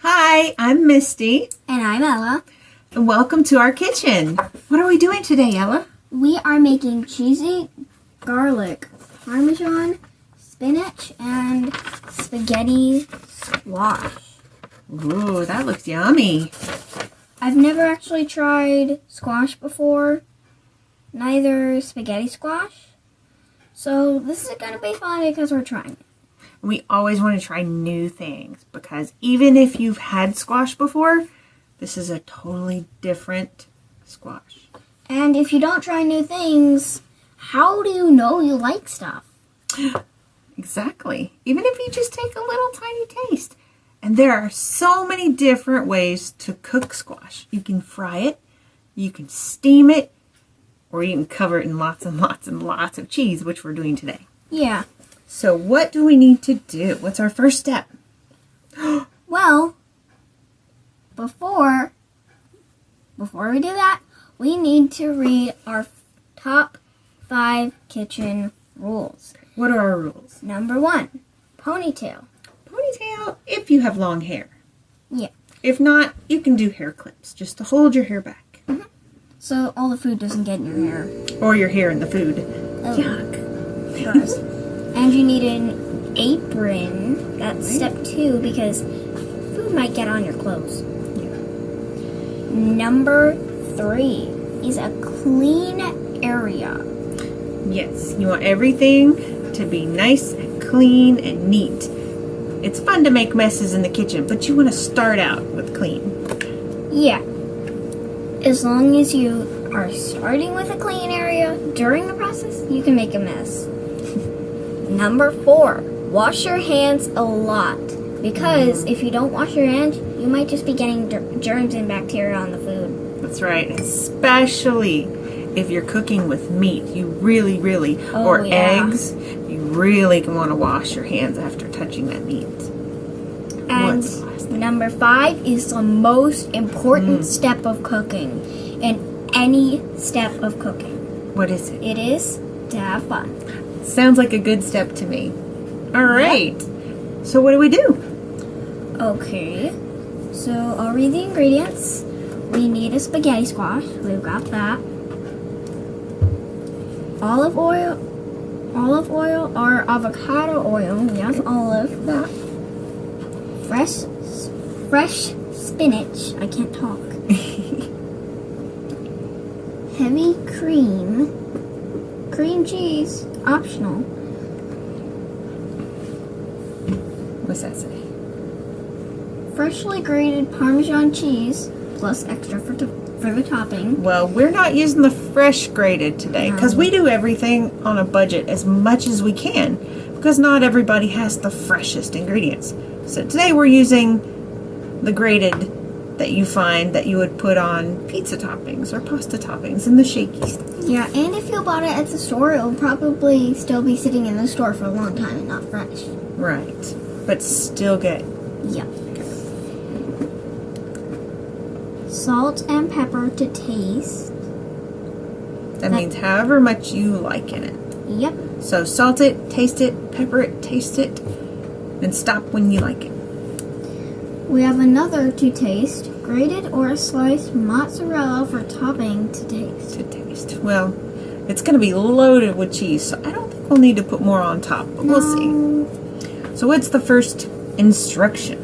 Hi, I'm Misty. And I'm Ella. And welcome to our kitchen. What are we doing today, Ella? We are making cheesy garlic, Parmesan, spinach, and spaghetti squash. Ooh, that looks yummy. I've never actually tried squash before, neither spaghetti squash. So this is going to be fun because we're trying it. We always want to try new things because even if you've had squash before, this is a totally different squash. And if you don't try new things, how do you know you like stuff? Exactly. Even if you just take a little tiny taste. And there are so many different ways to cook squash. You can fry it, you can steam it, or you can cover it in lots and lots and lots of cheese, which we're doing today. Yeah. So what do we need to do? What's our first step? Well, before we do that, we need to read our top 5 kitchen rules. What are our rules? Number 1, ponytail. Ponytail if you have long hair. Yeah. If not, you can do hair clips just to hold your hair back. Mm-hmm. So all the food doesn't get in your hair. Or your hair in the food. Oh. Yuck. Gross. And you need an apron. That's step 2 because food might get on your clothes. Yeah. Number 3 is a clean area. Yes, you want everything to be nice and clean and neat. It's fun to make messes in the kitchen, but you want to start out with clean. Yeah. As long as you are starting with a clean area during the process, you can make a mess. Number 4, wash your hands a lot. Because if you don't wash your hands, you might just be getting germs and bacteria on the food. That's right, especially if you're cooking with meat. You really, or eggs, you really want to wash your hands after touching that meat. And number 5 is the most important step of cooking in any step of cooking. What is it? It is to have fun. Sounds like a good step to me. All right. Yep. So what do we do? Okay. So I'll read the ingredients. We need a spaghetti squash. We've got that. Olive oil or avocado oil. Yes, olive. That. Fresh spinach. I can't talk. Heavy cream. Cream cheese. Optional. What's that say? Freshly grated Parmesan cheese plus extra for the topping. Well, we're not using the fresh grated today because we do everything on a budget as much as we can because not everybody has the freshest ingredients. So today we're using the grated that you find that you would put on pizza toppings or pasta toppings and the shaky stuff. Yeah, and if you bought it at the store, it will probably still be sitting in the store for a long time and not fresh. Right, but still good. Yeah. Salt and pepper to taste. That means however much you like in it. Yep. So salt it, taste it, pepper it, taste it, and stop when you like it. We have another to taste, grated or sliced mozzarella for topping to taste. To taste. Well, it's going to be loaded with cheese, so I don't think we'll need to put more on top, but we'll see. So what's the first instruction?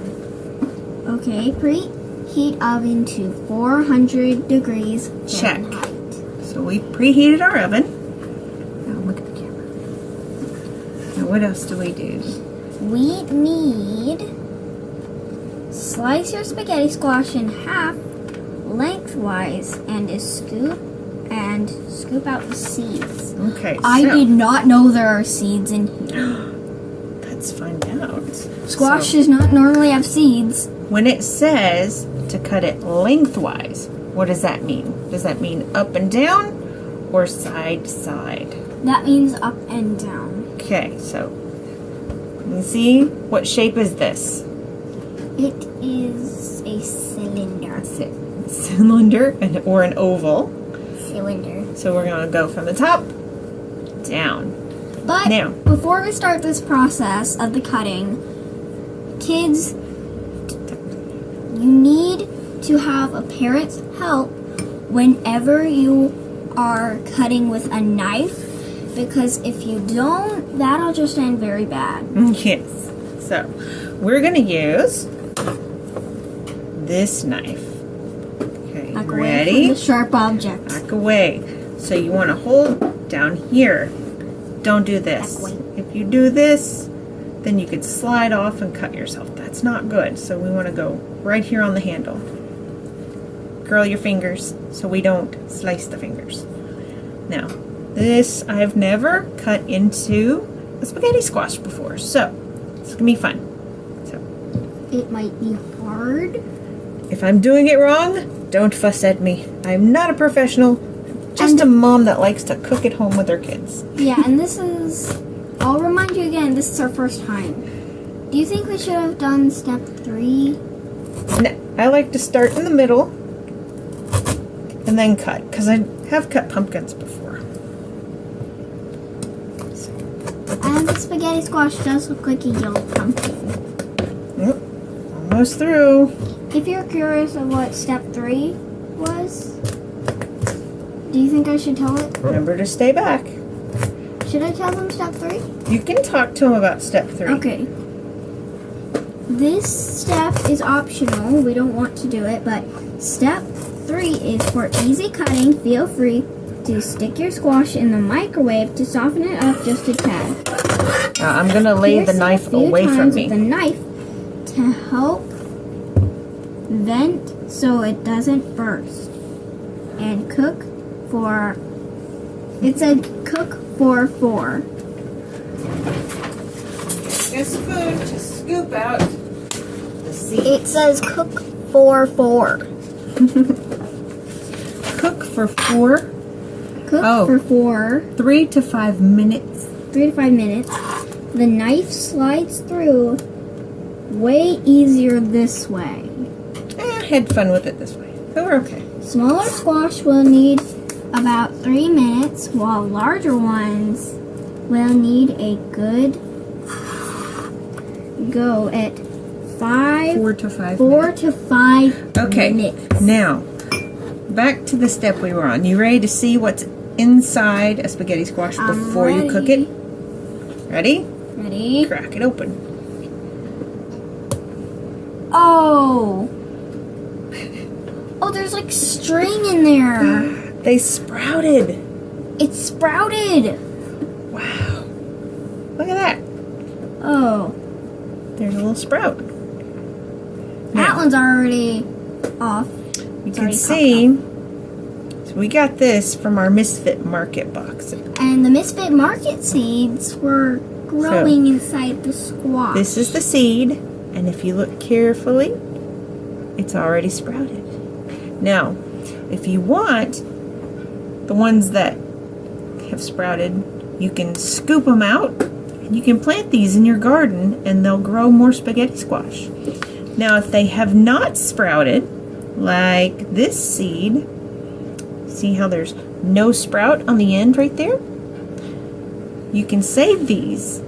Okay, preheat oven to 400 degrees Check. Fahrenheit. So we preheated our oven. Now look at the camera. Now what else do we do? We need slice your spaghetti squash in half lengthwise and scoop out the seeds. Okay, I did not know there are seeds in here. Let's find out. Squash does not normally have seeds. When it says to cut it lengthwise, what does that mean? Does that mean up and down or side to side? That means up and down. Okay, so you see, what shape is this? It is a cylinder. That's it. Cylinder or an oval. Cylinder. So we're going to go from the top down. But Now, before we start this process of the cutting, kids, You need to have a parent's help whenever you are cutting with a knife, because if you don't, that'll just end very bad. Yes. So, we're going to use this knife. Okay, Back away ready? from the sharp object. Back away. So you want to hold down here. Don't do this. Back away. If you do this, then you could slide off and cut yourself. That's not good. So we want to go right here on the handle. Curl your fingers so we don't slice the fingers. Now, this I've never cut into a spaghetti squash before, so it's gonna be fun. So It might be hard. if I'm doing it wrong, don't fuss at me. I'm not a professional, just a mom that likes to cook at home with her kids. Yeah, and this is, I'll remind you again, this is our first time. Do you think we should have done step 3? No, I like to start in the middle and then cut, because I have cut pumpkins before. And the spaghetti squash does look like a yellow pumpkin. Yep, almost through. If you're curious of what step 3 was, do you think I should tell it? Remember to stay back. Should I tell them step 3? You can talk to them about step 3. Okay. This step is optional. We don't want to do it, but step 3 is for easy cutting. Feel free to stick your squash in the microwave to soften it up just a tad. I'm going to lay Pierce the it knife a few away from times me. with the knife to help vent so it doesn't burst. And cook for, it said cook for 4. A spoon to scoop out the seeds. It says cook for 4. Cook for 4, Cook Oh. for 4. 3 to 5 minutes. 3 to 5 minutes. The knife slides through way easier this way. I had fun with it this way, so we're okay. Smaller squash will need about 3 minutes, while larger ones will need a good go at 4 to 5 4 minutes. to 5 Okay, minutes. now, back to the step we were on. You ready to see what's inside a spaghetti squash before you cook it? Ready? Ready? Crack it open. Oh! Oh, there's like string in there. They sprouted. It sprouted. Wow. Look at that. Oh, There's a little sprout. that one's already off. You It's can already see, so we got this from our Misfit Market box. And the Misfit Market seeds were growing inside the squash. This is the seed, and if you look carefully, it's already sprouted. Now, if you want the ones that have sprouted, you can scoop them out, and you can plant these in your garden, and they'll grow more spaghetti squash. Now, if they have not sprouted, like this seed, see how there's no sprout on the end right there? You can save these.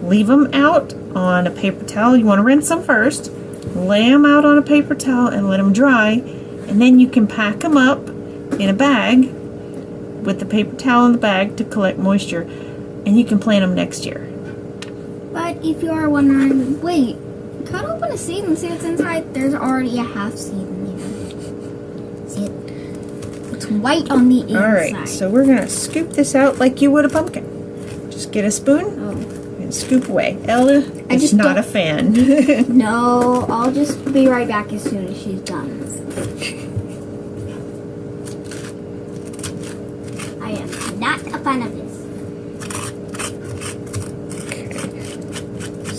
Leave them out on a paper towel. You want to rinse them first. Lay them out on a paper towel and let them dry. And then you can pack them up in a bag with the paper towel in the bag to collect moisture. And you can plant them next year. But if you are wondering, wait, cut open a seed and see what's inside. There's already a half seed in there. See it? It's white on the inside. Alright, so we're going to scoop this out like you would a pumpkin. Just get a spoon and scoop away. Ella is just not don't- a fan. No, I'll just be right back as soon as she's done. I am not a fan of this.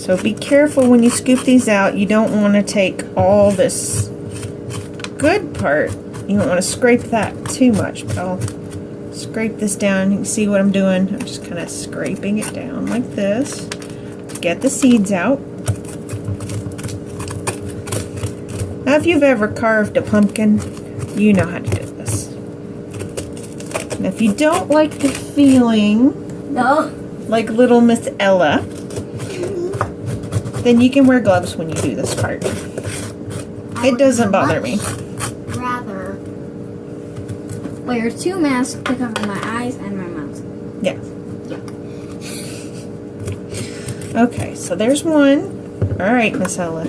So be careful when you scoop these out. You don't want to take all this good part. You don't want to scrape that too much, but I'll scrape this down. You can see what I'm doing. I'm just kind of scraping it down like this. Get the seeds out. Now, if you've ever carved a pumpkin, you know how to do this. And if you don't like the feeling No. like little Miss Ella, then you can wear gloves when you do this part. I It doesn't bother me. Rather wear 2 masks to cover my eyes and my mouth. Yeah. Okay, so there's one. All right, Miss Ella.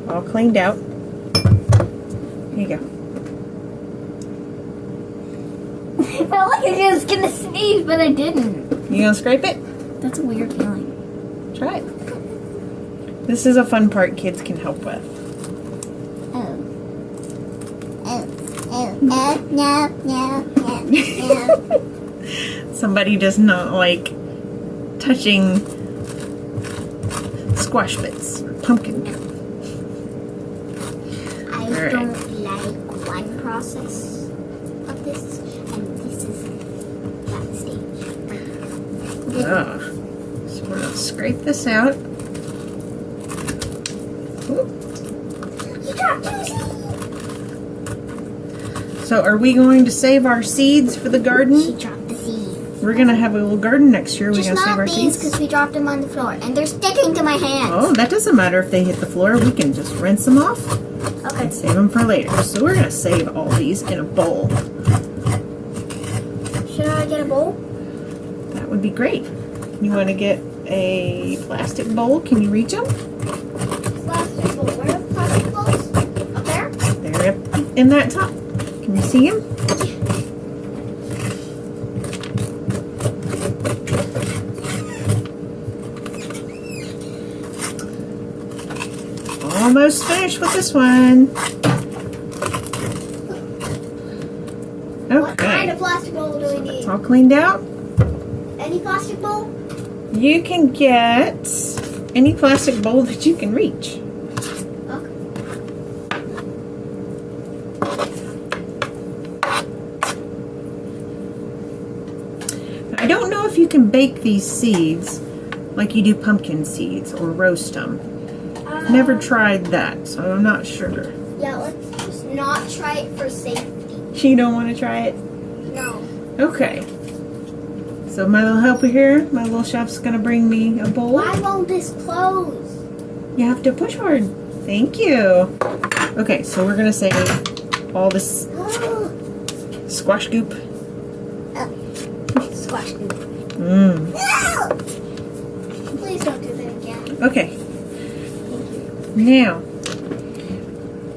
All cleaned out. Here you go. I felt like I was gonna sneeze, but I didn't. You gonna scrape it? That's a weird feeling. Try it. This is a fun part kids can help with. No. Somebody does not like touching squash bits or pumpkin. I Alright. don't like one process of this, and this is that stage. Ah. So we're gonna scrape this out. Ooh. You dropped 2 seeds. So are we going to save our seeds for the She garden? dropped the seed. We're gonna have a little garden next year. We're Just gonna save not our these, seeds. because we dropped them on the floor, and they're sticking to my hands. Oh, that doesn't matter if they hit the floor. We can just rinse them off Okay. and save them for later. So we're gonna save all these in a bowl. Should I get a bowl? That would be great. You want to get a plastic bowl? Can you reach them? Plastic bowl. Where are the plastic bowls? Up there? They're up in that top. Can you see them? Almost finished with this one. What kind Okay. of plastic bowl do we need? It's all cleaned out. Any plastic bowl? You can get any plastic bowl that you can reach. Okay. I don't know if you can bake these seeds like you do pumpkin seeds or roast them. Never tried that, so I'm not sure. Yeah, let's just not try it for safety. You don't want to try it? No. Okay. So my little helper here, my little chef's gonna bring me a bowl. Why won't this close? You have to push hard. Thank you. Okay, so we're gonna save all this squash goop. Squash goop. Mmm. No! Please don't do that again. Okay. Now,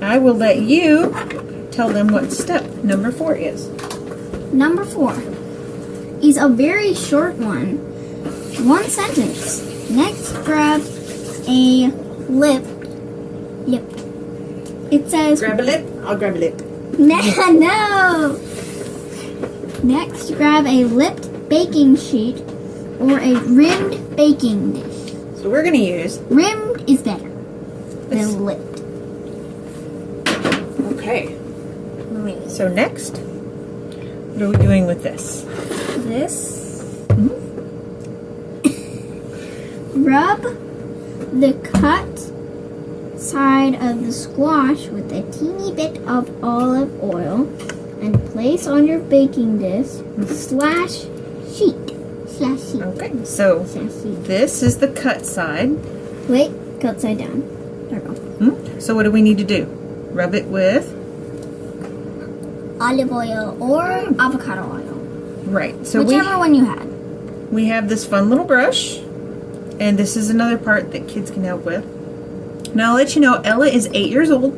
I will let you tell them what step number 4 is. Number 4 is a very short one. 1 sentence. Next, grab a lip. It says Grab a lip. I'll grab a lip. no. Next, grab a lipped baking sheet or a rimmed baking dish. So we're gonna use Rimmed is better this. than lipped. Okay. Wait. So next, what are we doing with this? This. Rub the cut side of the squash with a teeny bit of olive oil and place on your baking dish slash sheet. Okay. So Slash sheet. this is the cut side. Wait, cut side down. There we go. So what do we need to do? Rub it with Olive oil or avocado oil. right. So Whichever one you had. we have this fun little brush, and this is another part that kids can help with. Now I'll let you know, Ella is 8 years old,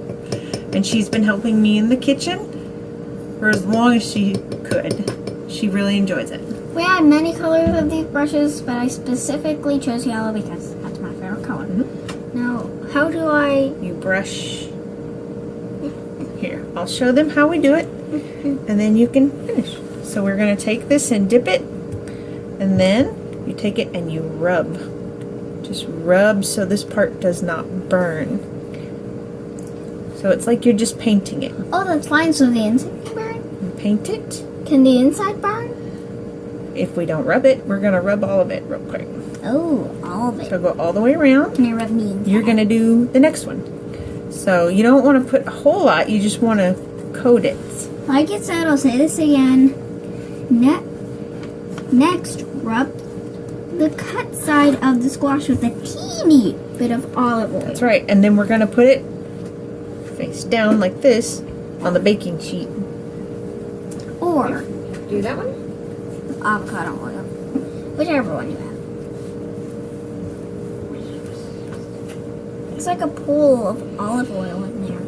and she's been helping me in the kitchen for as long as she could. She really enjoys it. We had many colors of these brushes, but I specifically chose yellow because that's my favorite color. Now, how do I... You brush. Here, I'll show them how we do it, and then you can finish. So we're going to take this and dip it, and then you take it and you rub. Just rub so this part does not burn. So it's like you're just painting it. Oh, that's fine. So the inside can burn? You paint it. Can the inside burn? If we don't rub it, we're going to rub all of it real quick. Oh, all of it. So go all the way around. Can I rub the inside? You're going to do the next one. So you don't want to put a whole lot, you just want to coat it. Like it said, I'll say this again. Next, rub the cut side of the squash with a teeny bit of olive oil. That's right. And then we're going to put it face down like this on the baking sheet. Or Do that one? avocado oil. Whichever one you have. It's like a pool of olive oil in there.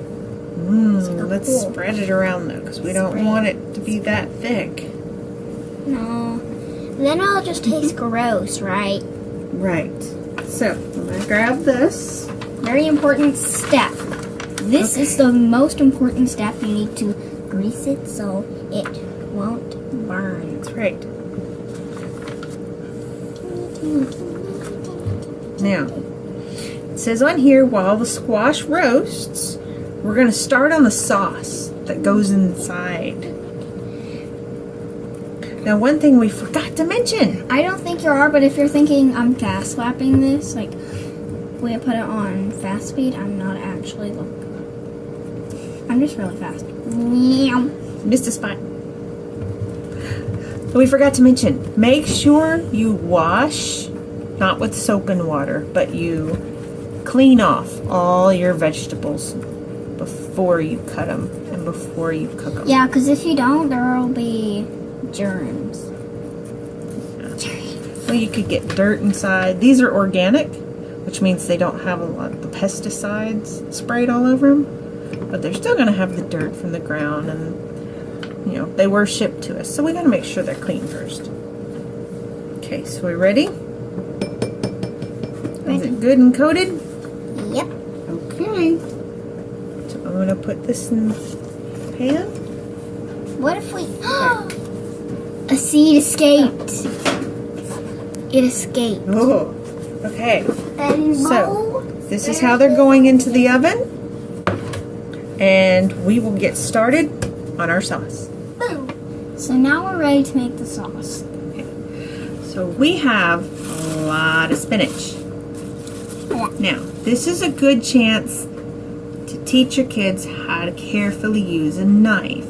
Let's spread it around though, because we don't want it to be that thick. No. Then it'll just taste gross, right? Right. So, I'm going to grab this. Very important step. This is the most important step. You need to grease it so it won't burn. That's right. Now, it says on here, while the squash roasts, we're going to start on the sauce that goes inside. Now, one thing we forgot to mention. I don't think you are, but if you're thinking I'm fast slapping this, like we put it on fast speed, I'm not actually. Look, I'm just really fast. Missed a spot. But we forgot to mention, make sure you wash, not with soap and water, but you clean off all your vegetables before you cut them and before you cook them. Yeah, because if you don't, there will be germs. Well, you could get dirt inside. These are organic, which means they don't have a lot of the pesticides sprayed all over them. But they're still going to have the dirt from the ground, and you know, they were shipped to us. So we got to make sure they're clean first. Okay, so we ready? Is it good and coated? Yep. Okay. So I'm going to put this in the pan. What if we... A seed escaped. It escaped. Oh, okay. And So, this is how they're going into the oven. And we will get started on our sauce. boom. So now we're ready to make the sauce. So we have a lot of spinach. Now, this is a good chance to teach your kids how to carefully use a knife.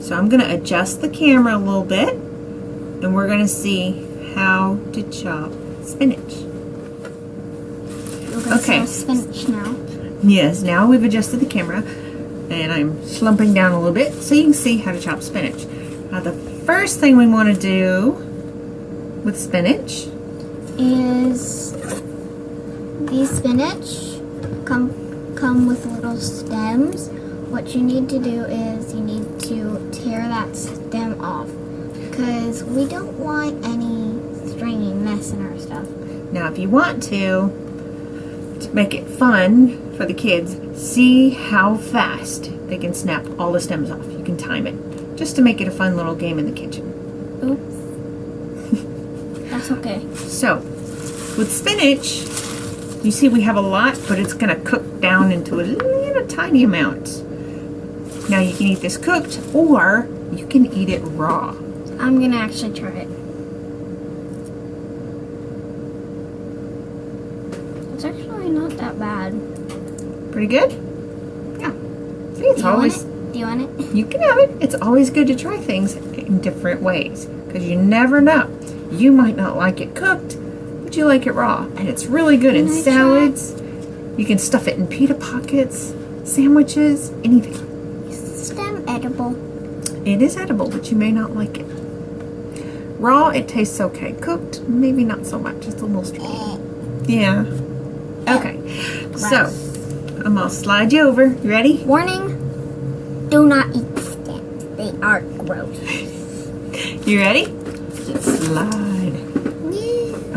So I'm going to adjust the camera a little bit, and we're going to see how to chop spinach. Okay. Spinach now. Yes, now we've adjusted the camera, and I'm slumping down a little bit so you can see how to chop spinach. Now the first thing we want to do with spinach Is these spinach come with little stems. What you need to do is you need to tear that stem off because we don't want any stringy mess in our stuff. Now, if you want to make it fun for the kids, see how fast they can snap all the stems off. You can time it, just to make it a fun little game in the kitchen. Oops. That's okay. So, with spinach, you see we have a lot, but it's going to cook down into a little tiny amount. Now, you can eat this cooked, or you can eat it raw. I'm gonna actually try it. It's actually not that bad. Pretty good? Yeah. See, it's always... Do you want it? You can have it. It's always good to try things in different ways, because you never know. You might not like it cooked, but you like it raw. And it's really good in salads. You can stuff it in pita pockets, sandwiches, anything. Is the stem edible? It is edible, but you may not like it. Raw, it tastes okay. Cooked, maybe not so much. It's a little stringy. Yeah. Okay. So, I'm going to slide you over. You ready? Warning, do not eat stems. They are gross. You ready? Slide.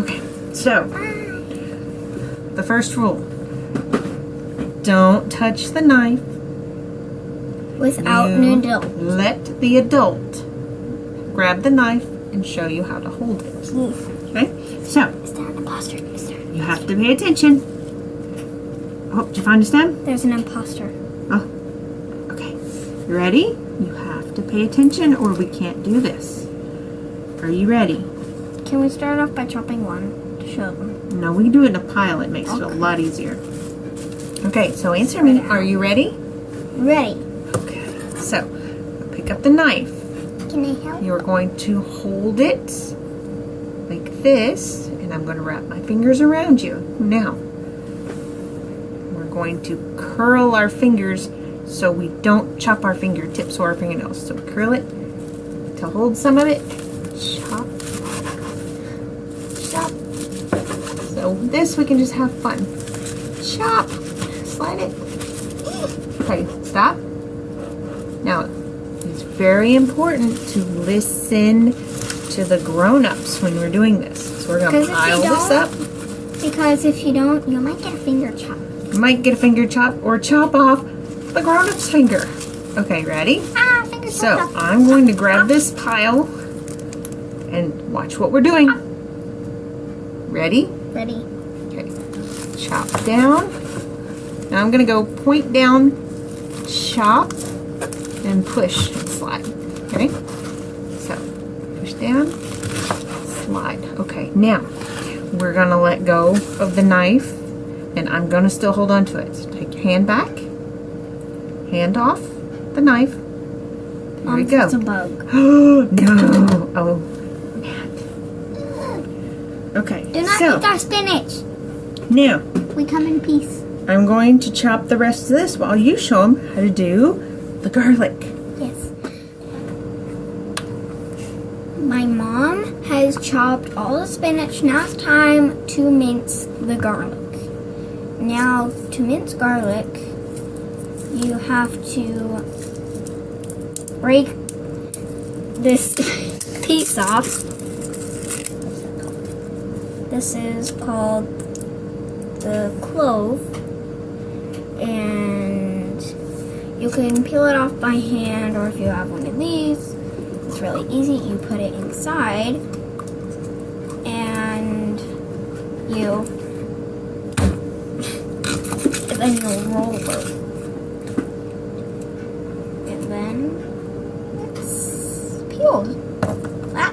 Okay. So, the first rule. Don't touch the knife. Without an adult. Let the adult grab the knife and show you how to hold it. Okay? So, Is there an imposter? you have to pay attention. Oh, did you find a stem? There's an imposter. Oh, okay. You ready? You have to pay attention or we can't do this. Are you ready? Can we start off by chopping one to show them? No, we can do it in a pile. It makes it a lot easier. Okay, so answer me. Are you ready? Ready. Okay. So, pick up the knife. Can I help? You're going to hold it like this and And I'm going to wrap my fingers around you. Now, we're going to curl our fingers so we don't chop our fingertips or our fingernails. So we curl it to hold some of it. Chop. Chop. So this we can just have fun. Chop. Slide it. Okay, stop. Now, it's very important to listen to the grown-ups when we're doing this. So we're going to pile this up. Because if you don't, you might get a finger chop. You might get a finger chop or chop off the grown-up's finger. Okay, ready? Ah, finger So chop. I'm going to grab this pile and watch what we're doing. Ready? Ready. Okay. Chop down. Now I'm going to go point down, chop, and push and slide. Okay? So push down, slide. Okay, now we're going to let go of the knife and I'm going to still hold on to it. So take your hand back, hand off the knife. There we go. It's a bug. Oh, no. Oh, man. Okay, Do not so eat our spinach. now We come in peace. I'm going to chop the rest of this while you show them how to do the garlic. Yes. My mom has chopped all the spinach. Now it's time to mince the garlic. Now, to mince garlic, you have to break this piece off. This is called the clove, and you can peel it off by hand, or if you have one of these, it's really easy. You put it inside, and then you'll roll it, and then it's peeled. Ah.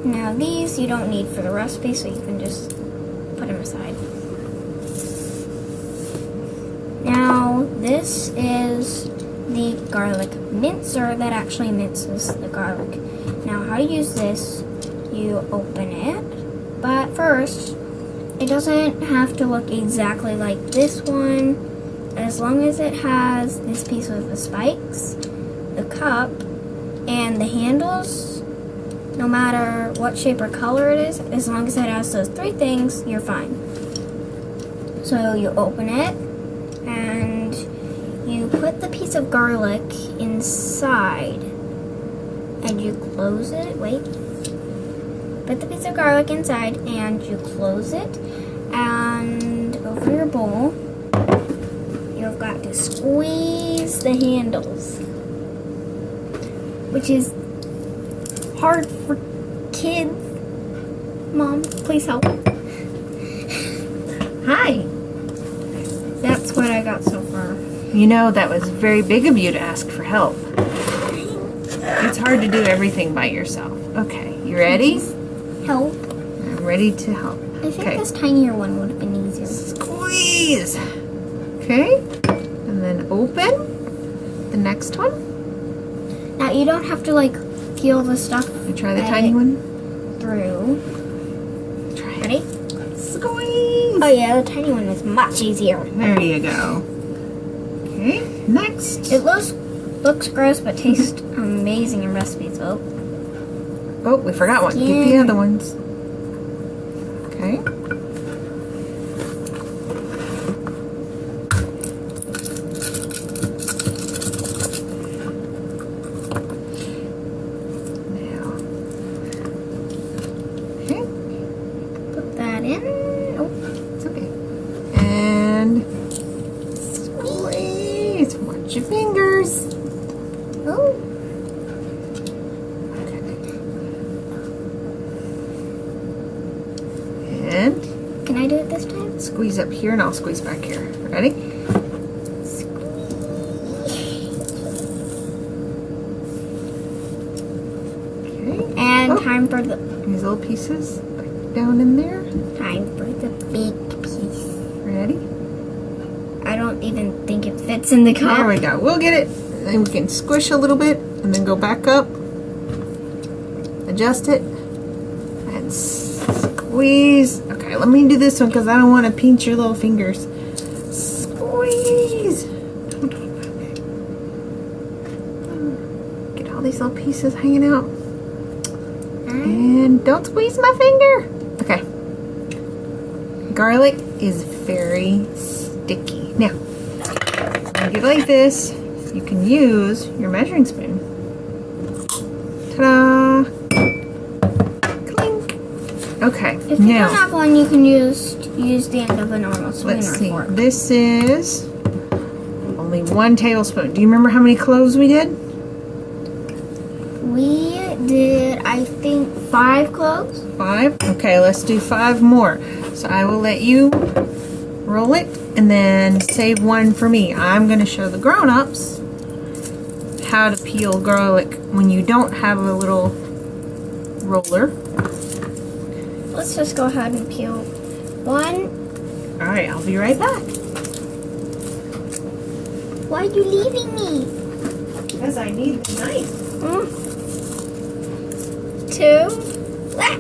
Now these you don't need for the recipe, so you can just put them aside. Now this is the garlic mincer that actually minces the garlic. Now how to use this, you open it, but first it doesn't have to look exactly like this one, as long as it has this piece with the spikes, the cup, and the handles. No matter what shape or color it is, as long as it has those three things, you're fine. So you open it and you put the piece of garlic inside and you close it. Wait. Put the piece of garlic inside and you close it, and over your bowl you've got to squeeze the handles, which is hard for kids. Mom, please help. Hi. That's what I got so far. You know, that was very big of you to ask for help. It's hard to do everything by yourself. Okay, you ready? Help. I'm ready to help. I think Okay. this tinier one would have been easier. Squeeze. Okay. And then open the next one. Now you don't have to peel the stuff You try the tiny one. through. Try it. Ready? Squeeze. Oh yeah, the tiny one is much easier. There you go. Okay, next. It looks gross but tastes amazing in recipes. Oh, Oh, we forgot one. Get the Yeah. other ones. Okay. Now. Okay, put that in. Oh, it's okay. And squeeze. Watch your fingers. oh. And Can I do it this time? squeeze up here and I'll squeeze back here. Ready? Okay. And Oh. time for the These little pieces back down in there. the big piece. Ready? I don't even think it fits in the cup. There we go. We'll get it. And then we can squish a little bit and then go back up. adjust it and squeeze. Okay, let me do this one because I don't want to pinch your little fingers. Squeeze. Get all these little pieces hanging out. And don't squeeze my finger. Okay. Garlic is very sticky. Now, when you do it like this, you can use your measuring spoon. Ta-da! Clink. Okay. If you don't have one, you can use the end of a normal spoon let's or see. fork. This is only 1 tablespoon. Do you remember how many cloves we did? We did, I think, 5 cloves. 5? Okay, let's do 5 more. So I will let you roll it and then save 1 for me. I'm going to show the grown-ups how to peel garlic when you don't have a little roller. Let's just go ahead and peel 1. Alright, I'll be right back. Why are you leaving me? Because I need the knife. 2. Ah!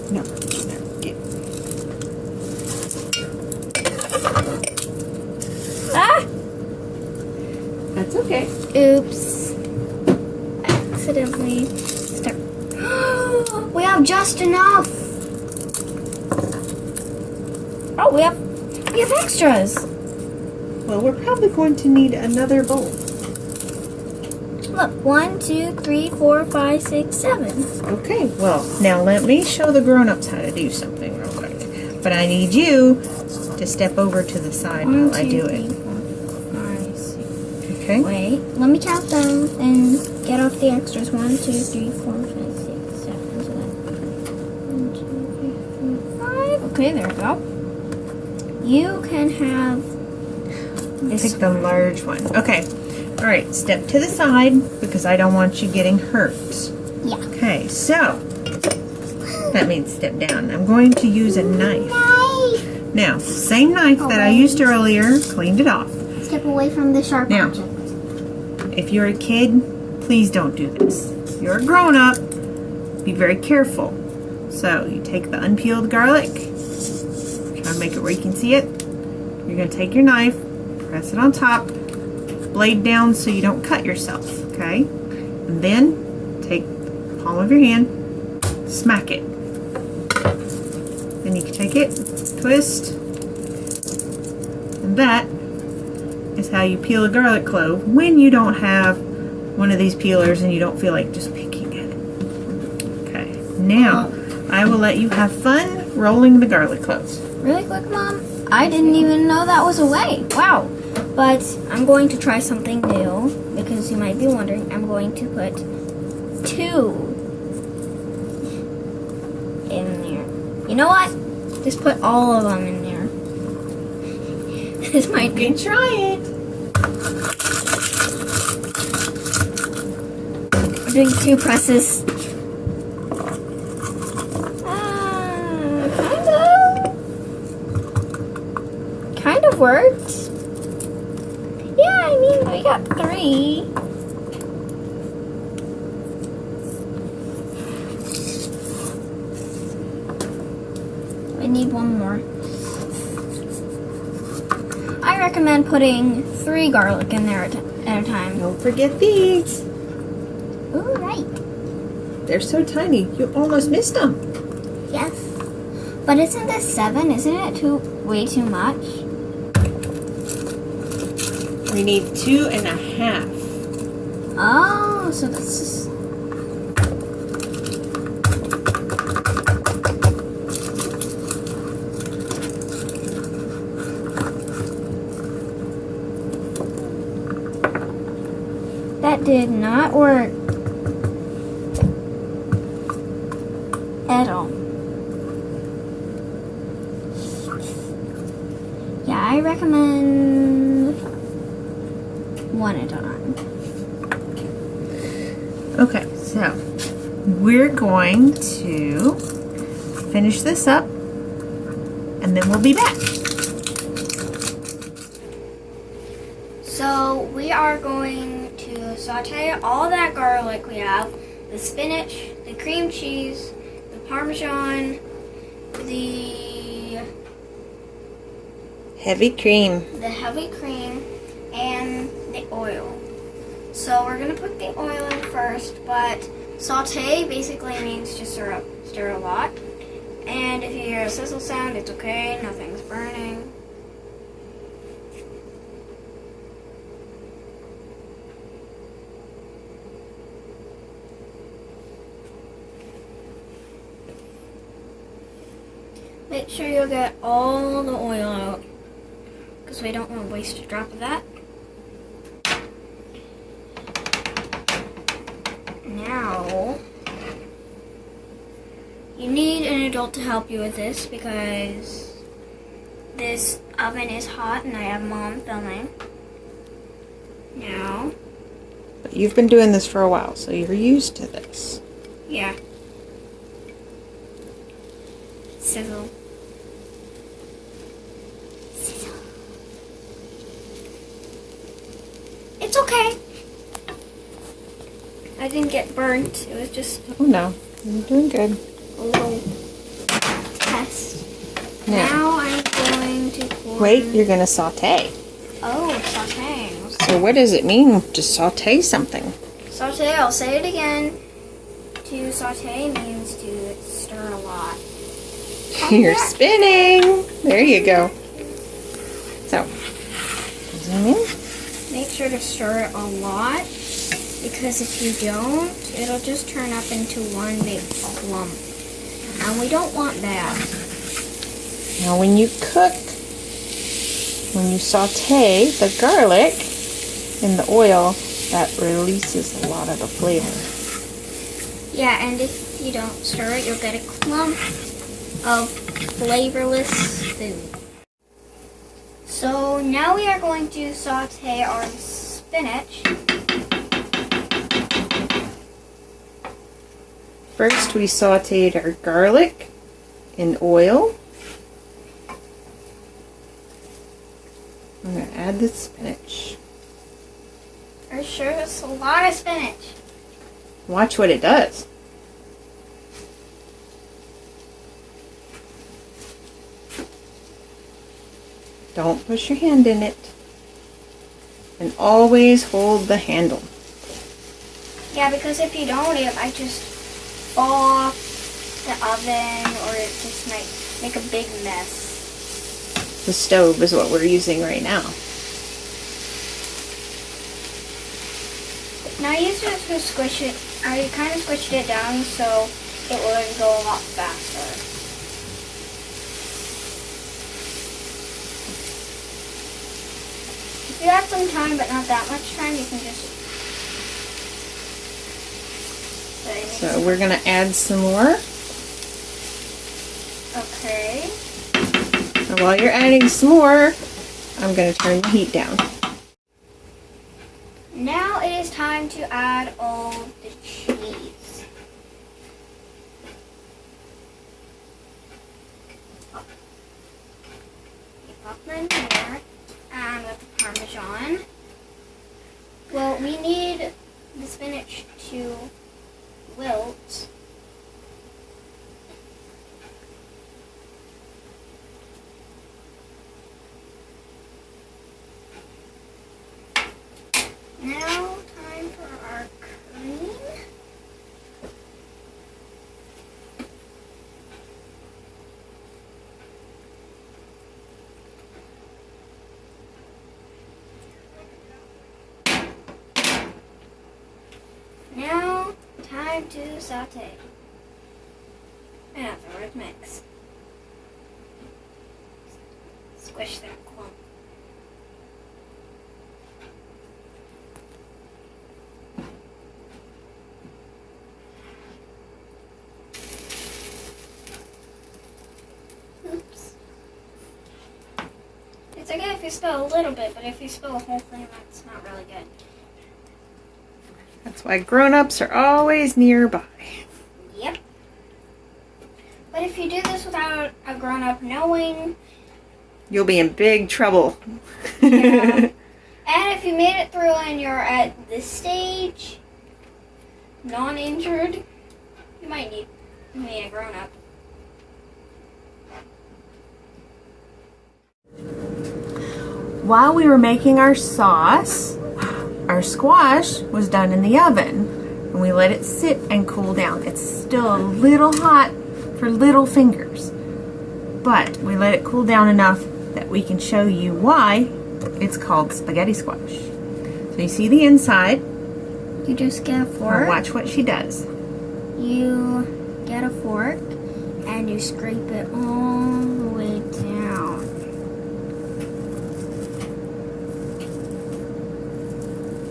No, get. Ah! That's okay. Oops. I accidentally stuck. We have just enough. Oh, we have extras. Well, we're probably going to need another bowl. Look, 1, 2, 3, 4, 5, 6, 7. Okay, well, now let me show the grown-ups how to do something real quick. But I need you to step over to the side while I do it. 5, 6. Okay? Wait, let me count them and get off the extras. 1, 2, 3, 4, 5, 6, 7. So that's 1, 2, 3, 4, 5. Okay, there we go. You can have this. Pick the large one. Okay. All right, step to the side because I don't want you getting hurt. Yeah. Okay, so that means step down. I'm going to use a knife. Now, same knife that I used earlier, cleaned it off. Step away from the sharp Now, object. if you're a kid, please don't do this. If you're a grown-up, be very careful. So, you take the unpeeled garlic, try to make it where you can see it. You're going to take your knife, press it on top, blade down so you don't cut yourself, okay? And then take the palm of your hand, smack it. Then you can take it, twist, and that is how you peel a garlic clove when you don't have one of these peelers and you don't feel like just picking at it. Okay, now I will let you have fun rolling the garlic cloves. Really quick, Mom. I didn't even know that was a way. Wow. But I'm going to try something new because you might be wondering. I'm going to put 2 in there. You know what? Just put all of them in there. This might be. You can try it. I'm doing 2 presses. Kind of worked. Yeah, I mean, we got 3. I need 1 more. I recommend putting 3 garlic in there at a time. Don't forget these. Ooh, right. They're so tiny. You almost missed them. Yes. But isn't this 7? Isn't it way too much? We need 2.5. Oh, so that's just... That did not work at all. Yeah, I recommend 1 at a time. Okay, so we're going to finish this up and then we'll be back. are going to saute all that garlic we have, the spinach, the cream cheese, the Parmesan, the Heavy cream. heavy cream, and the oil. So we're going to put the oil in first, but saute basically means just stir a lot. And if you hear a sizzle sound, it's okay, nothing's burning. Make sure you get all the oil out, because we don't want to waste a drop of that. Now, you need an adult to help you with this because this oven is hot and I have Mom filming. Now, But you've been doing this for a while, so you're used to this. yeah. Sizzle. Sizzle. It's okay. I didn't get burnt. It was just Oh no, you're doing good. a little test. Now, Now I'm going to pour. wait, you're going to saute. Oh, sauteing. So what does it mean to saute something? Saute, I'll say it again. To saute means to stir a lot. You're spinning. There you go. So, zoom in. Make sure to stir it a lot, because if you don't, it'll just turn up into one big clump. And we don't want that. Now when you cook, when you saute the garlic in the oil, that releases a lot of the flavor. Yeah, and if you don't stir it, you'll get a clump of flavorless food. So now we are going to saute our spinach. First we sauteed our garlic in oil. I'm going to add the spinach. Are you sure that's a lot of spinach? Watch what it does. Don't push your hand in it. And always hold the handle. Yeah, because if you don't, it might just fall off the oven, or it just might make a big mess. The stove is what we're using right now. Now you just to squish it, I kind of squished it down so it would go a lot faster. If you have some time but not that much time, you can just... So we're going to add some more. Okay. And while you're adding some more, I'm going to turn the heat down. Now it is time to add all the cheese. You pop them in here, and with the Parmesan. Well, we need the spinach to wilt. Now, time for our cream. Now, time to saute. And afterwards, mix. Squish that clump. Oops. It's okay if you spill a little bit, but if you spill a whole thing, that's not really good. That's why grown-ups are always nearby. Yep. But if you do this without a grown-up knowing, You'll be in big trouble. yeah. And if you made it through and you're at this stage, non-injured, you might need a grown-up. While we were making our sauce, our squash was done in the oven. And we let it sit and cool down. It's still a little hot for little fingers. But we let it cool down enough that we can show you why it's called spaghetti squash. So you see the inside. You just get a Now fork. watch what she does. You get a fork and you scrape it all the way down.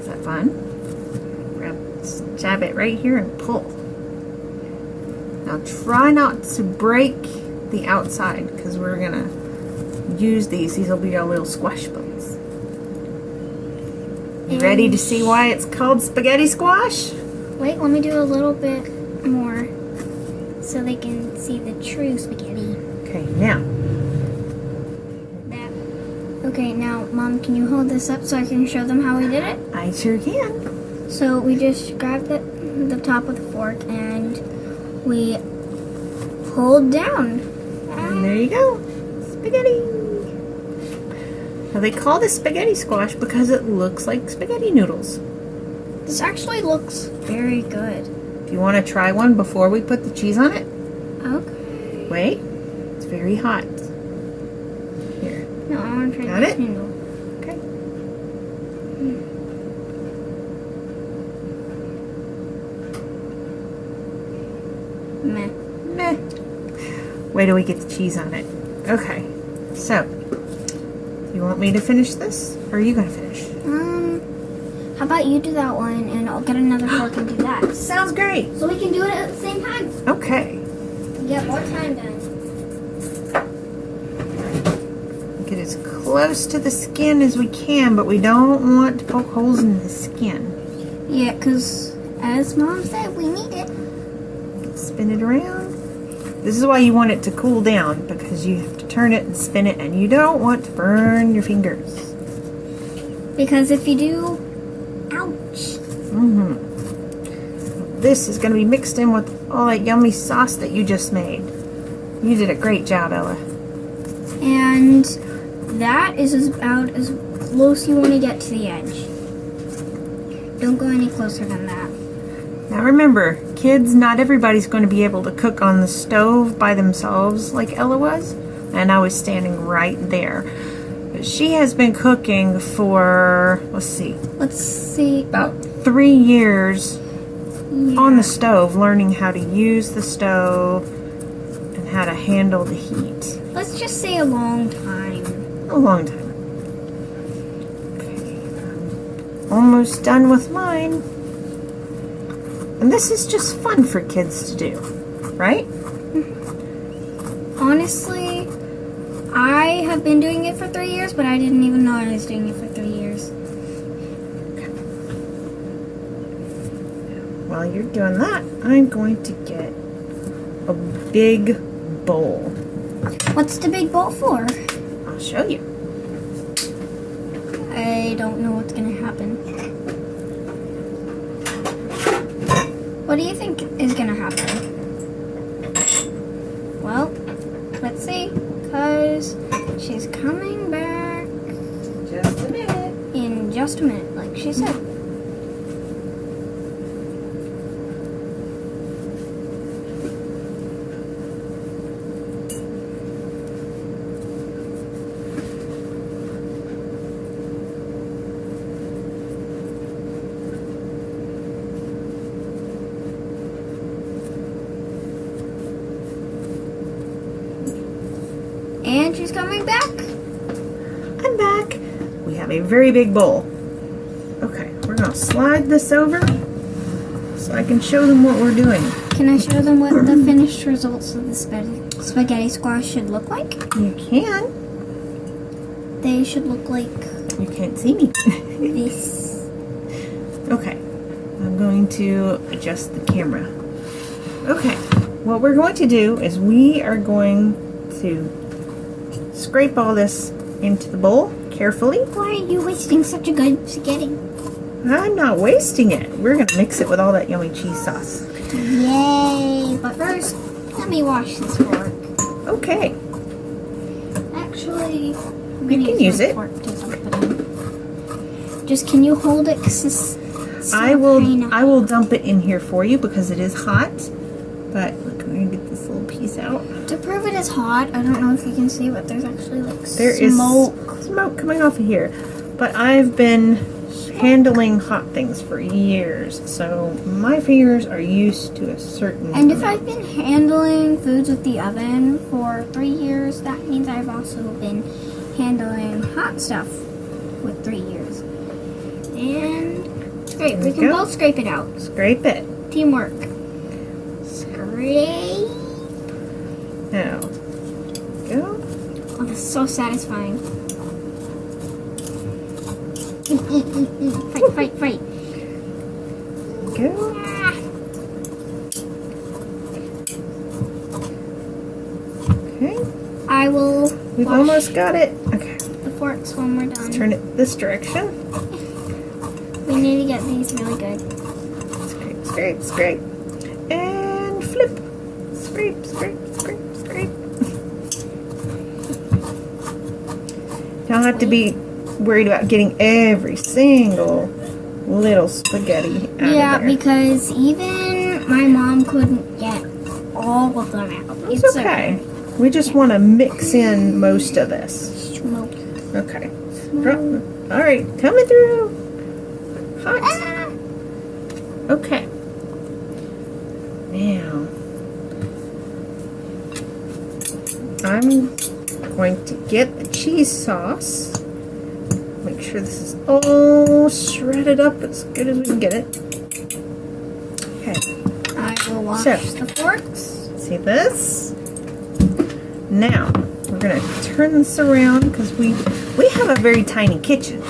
Is that fun? Jab it right here and pull. Now try not to break the outside because we're gonna use these. These will be our little squash buns. You ready to see why it's called spaghetti squash? Wait, let me do a little bit more so they can see the true spaghetti. Okay, now. Okay, now, Mom, can you hold this up so I can show them how we did it? I sure can. So we just grabbed the top with the fork and we pulled down. And there you go. Spaghetti. Now they call this spaghetti squash because it looks like spaghetti noodles. This actually looks very good. Do you want to try one before we put the cheese on it? Okay. Wait. It's very hot. Here. No, I want to try Got this it? noodle. Okay. Meh. Meh. Wait till we get the cheese on it. Okay. So, you want me to finish this? Or are you going to finish? How about you do that one and I'll get another fork and do that. Sounds great. So we can do it at the same time. Okay. Get more time done. Get as close to the skin as we can, but we don't want to poke holes in the skin. Yeah, because as Mom said, we need it. Spin it around. This is why you want it to cool down, because you have to turn it and spin it, and you don't want to burn your fingers. Because if you do, ouch. This is going to be mixed in with all that yummy sauce that you just made. You did a great job, Ella. And that is about as close you want to get to the edge. Don't go any closer than that. Now remember, kids, not everybody's going to be able to cook on the stove by themselves like Ella was. And I was standing right there. But she has been cooking for, let's see, about 3 years on the stove, learning how to use the stove and how to handle the heat. Let's just say a long time. A long time. Okay, I'm almost done with mine. And this is just fun for kids to do, right? Honestly, I have been doing it for 3 years, but I didn't even know I was doing it for 3 years. While you're doing that, I'm going to get a big bowl. What's the big bowl for? I'll show you. I don't know what's going to happen. What do you think is going to happen? Well, let's see, because she's coming back Just a minute. in just a minute, like she said. And she's coming back. I'm back. We have a very big bowl. Okay, we're going to slide this over so I can show them what we're doing. Can I show them what the finished results of the spaghetti squash should look like? You can. They should look like You can't see me. this. Okay, I'm going to adjust the camera. Okay, what we're going to do is we are going to scrape all this into the bowl. carefully. Why are you wasting such a good spaghetti? I'm not wasting it. We're going to mix it with all that yummy cheese sauce. Yay! But first, let me wash this fork. Okay. Actually, I'm You gonna can use my it. fork to dump it in. Just can you hold it? 'Cause it's I still kinda will dump it in here for you because it is hot. But look, I'm going to get this little piece out. To prove it is hot, I don't know if you can see, but there's actually like There is smoke. smoke coming off of here. But I've been handling hot things for years, so my fingers are used to a certain And if amount. I've been handling foods with the oven for 3 years, that means I've also been handling hot stuff with 3 years. And scrape. We There can you go. both scrape it out. Scrape it. Teamwork. Scrape. Now, go. Oh, that's so satisfying. Fight, fight, fight. Go. Ah. Okay. I will We've wash almost got it. Okay. the forks when we're done. Turn it this direction. We need to get these really good. Scrape, scrape, scrape. And flip. Scrape, scrape, scrape, scrape. You don't have to be worried about getting every single little spaghetti out Yeah, of there. because even my mom couldn't get all of them out. It's okay. We just want to mix in most of this. Smoke. Okay. All right, coming through. Hot. Ah. Okay. Now, I'm going to get the cheese sauce. Make sure this is all shredded up as good as we can get it. Okay. I will wash So. the forks. See this? Now, we're going to turn this around because we have a very tiny kitchen.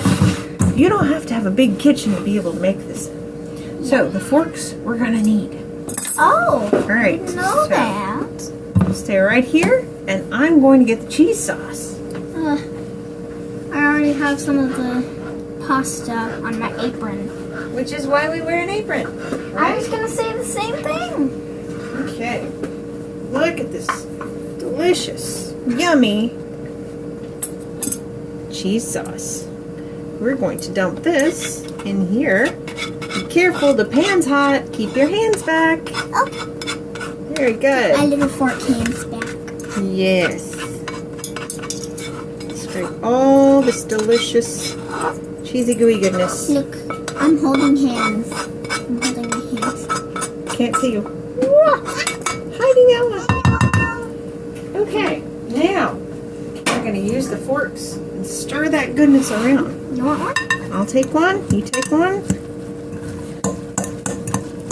You don't have to have a big kitchen to be able to make this. So, the forks we're going to need. Oh, All right. I didn't know so that. Stay right here, and I'm going to get the cheese sauce. I already have some of the pasta on my apron. Which is why we wear an apron. I was gonna say the same thing. Okay. Look at this delicious, yummy cheese sauce. We're going to dump this in here. Be careful, the pan's hot. Keep your hands back. Oh, Very my good. little fork hands back. Yes. Scrape all this delicious, cheesy gooey goodness. Look, I'm holding hands. I'm holding my hands. Can't see you. Hiding out. Okay, now we're going to use the forks and stir that goodness around. You want one? I'll take one. You take one.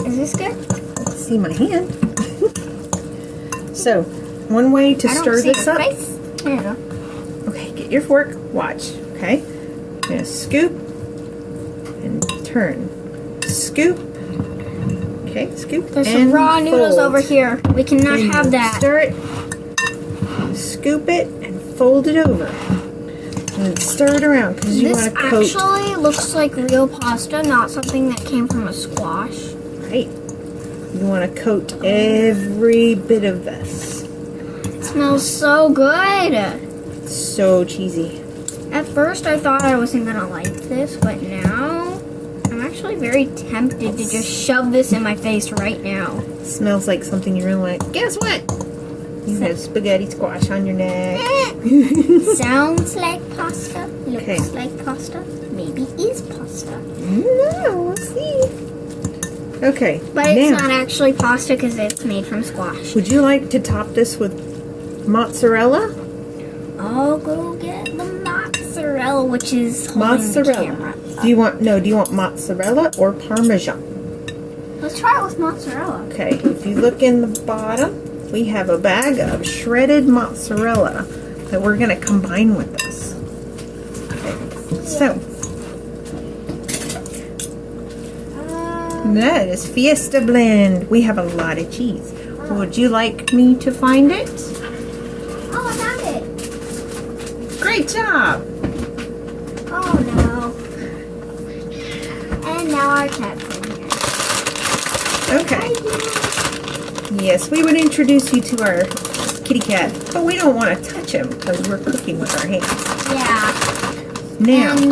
Is this good? See my hand. So, one way to I don't stir see this your up. face. There you go. Okay, get your fork. Watch. Okay. I'm going to scoop and turn. Scoop. Okay, scoop. There's and some raw noodles fold. over here. We cannot And have that. Stir it. Scoop it and fold it over. And then stir it around because you This want to coat. actually looks like real pasta, not something that came from a squash. Right. You want to coat every bit of this. It smells so good. So cheesy. At first, I thought I wasn't gonna like this, but now I'm actually very tempted to just shove this in my face right now. Smells like something you really like. Guess what? You have spaghetti squash on your neck. Sounds like pasta. Looks Okay. like pasta. Maybe is pasta. No, we'll see. Okay, But it's now, not actually pasta because it's made from squash. would you like to top this with mozzarella? I'll go get the mozzarella, which is holding the camera. Mozzarella. Do you want mozzarella or Parmesan? Let's try it with mozzarella. Okay, if you look in the bottom, we have a bag of shredded mozzarella that we're going to combine with this. Okay, so that is Fiesta Blend. We have a lot of cheese. Would you like me to find it? Oh, I found it. Great job! now our cat's in here. Okay. Yes, we would introduce you to our kitty cat, but we don't want to touch him because we're cooking with our hands. Yeah. Now, And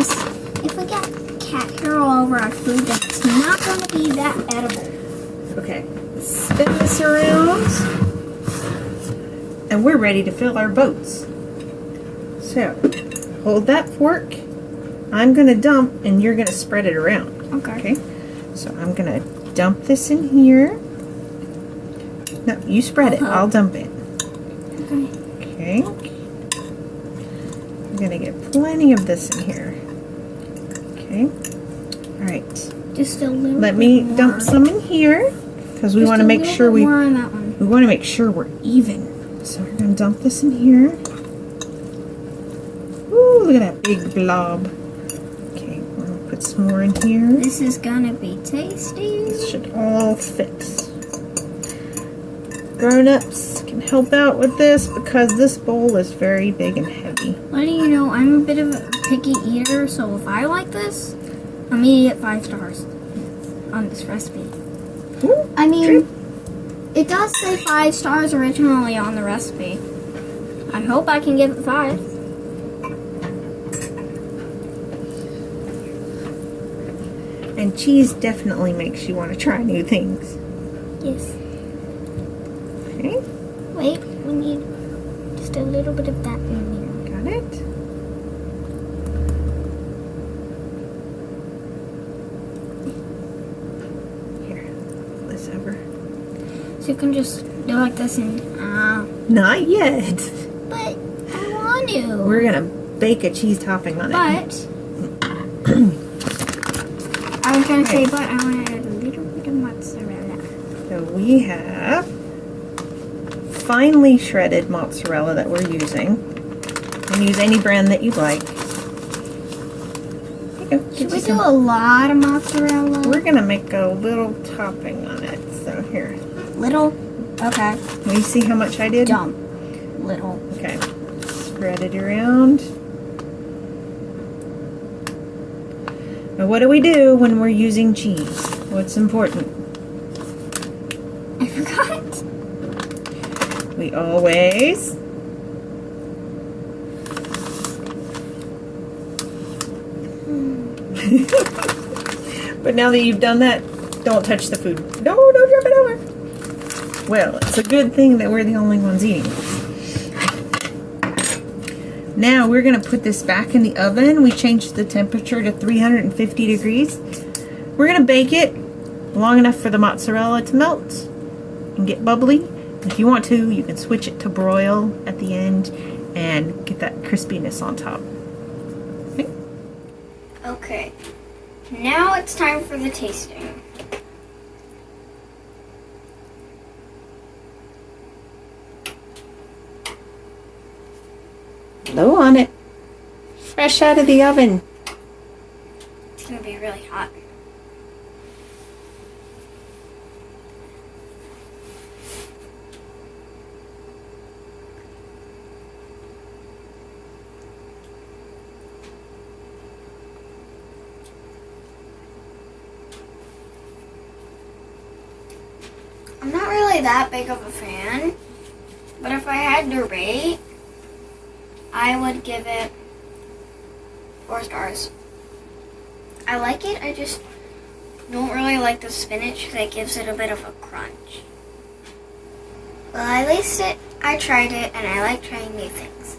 if we got cat hair all over our food, that's not going to be that edible. okay, spin this around, and we're ready to fill our boats. So, hold that fork. I'm going to dump, and you're going to spread it around. Okay. So I'm going to dump this in here. No, you spread it. I'll dump it. Okay. Okay. I'm going to get plenty of this in here. Okay. All right. Just a little Let bit me more. dump some in here because we want to make sure more on that one. we want to make sure we're even. So we're going to dump this in here. Ooh, look at that big blob. Okay, we're going to put some more in here. This is going to be tasty. This should all fit. Grown-ups can help out with this because this bowl is very big and heavy. Letting you know, I'm a bit of a picky eater, so if I like this, I'm gonna get 5 stars on this recipe. Ooh, I mean, it does say 5 stars originally on the recipe. I hope I can give it 5. and cheese definitely makes you want to try new things. Yes. Okay, Wait, we need just a little bit of that in here. got it. Here, flip this over. So you can just do like this and Not yet. but I want to. We're gonna bake a cheese topping on it. But I was gonna say, Right. but I want to add a little bit of mozzarella. So we have finely shredded mozzarella that we're using. You can use any brand that you'd like. There you go. Should Get we you do some- a lot of mozzarella? We're gonna make a little topping on it. So here, Little? Okay. will you see how much I did? Dump. Little. Okay, spread it around. Now what do we do when we're using cheese? What's important? I forgot. We always but now that you've done that, don't touch the food. No, don't drop it over. Well, it's a good thing that we're the only ones eating. Now we're going to put this back in the oven. We changed the temperature to 350 degrees. We're going to bake it long enough for the mozzarella to melt and get bubbly. If you want to, you can switch it to broil at the end and get that crispiness on top. Okay. Okay. Now it's time for the tasting. Low on it. Fresh out of the oven. It's gonna be really hot. I'm not really that big of a fan, but if I had to rate, I would give it 4 stars. I like it, I just don't really like the spinach because it gives it a bit of a crunch. Well, at least I tried it, and I like trying new things.